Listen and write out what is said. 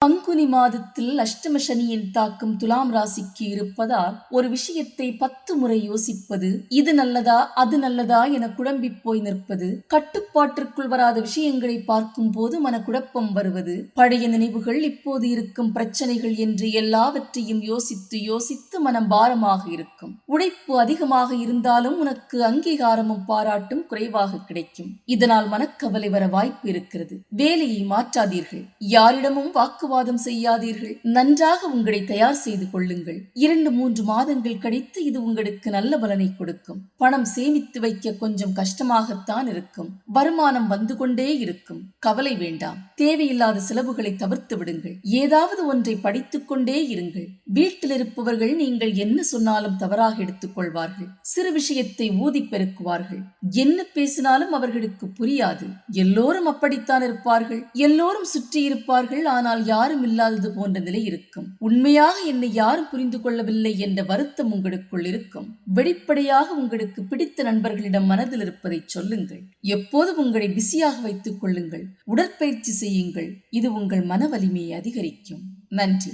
பங்குனி மாதத்தில் அஷ்டம சனியின் தாக்கம் துலாம் ராசிக்கு இருப்பதால் ஒரு விஷயத்தை 10 முறை யோசிப்பது, இது நல்லதா அது நல்லதா என குழம்பி போய் நிற்பது, கட்டுப்பாட்டிற்குள் வராத விஷயங்களை பார்க்கும் போது மனக்குழப்பம் வருவது, பழைய நினைவுகள், இப்போது இருக்கும் பிரச்சனைகள் என்று எல்லாவற்றையும் யோசித்து யோசித்து மனம் பாரமாக இருக்கும். உழைப்பு அதிகமாக இருந்தாலும் உனக்கு அங்கீகாரமும் பாராட்டும் குறைவாக கிடைக்கும். இதனால் மனக்கவலை வர வாய்ப்பு இருக்கிறது. வேலையை மாற்றாதீர்கள். யாரிடமும் வாக்குவாதம் செய்யாதீர்கள். நன்றாக உங்களை தயார் செய்து கொள்ளுங்கள். 2-3 மாதங்கள் கழித்து இது உங்களுக்கு நல்ல பலனை கொடுக்கும். பணம் சேமித்து வைக்க கொஞ்சம் கஷ்டமாகத்தான் இருக்கும். வருமானம் வந்து கொண்டே இருக்கும். கவலை வேண்டாம். தேவையில்லாத செலவுகளை தவிர்த்து விடுங்கள். ஏதாவது ஒன்றை படித்துக் கொண்டே இருங்கள். வீட்டில் இருப்பவர்கள் நீங்கள் என்ன சொன்னாலும் தவறாக எடுத்துக் கொள்வார்கள். சிறு விஷயத்தை ஊதி பெருக்குவார்கள். என்ன பேசினாலும் அவர்களுக்கு புரியாது. எல்லோரும் அப்படித்தான் இருப்பார்கள். எல்லோரும் சுற்றி இருப்பார்கள். ஆனால் யாரும் இல்லாதது போன்ற நிலை இருக்கும். உண்மையாக என்னை யாரும் புரிந்து கொள்ளவில்லை என்ற வருத்தம் உங்களுக்குள் இருக்கும். வெளிப்படையாக உங்களுக்கு பிடித்த நண்பர்களிடம் மனதில் இருப்பதை சொல்லுங்கள். எப்போதும் உங்களை பிஸியாக வைத்துக் கொள்ளுங்கள். உடற்பயிற்சி செய்யுங்கள். இது உங்கள் மன வலிமையை அதிகரிக்கும். நன்றி.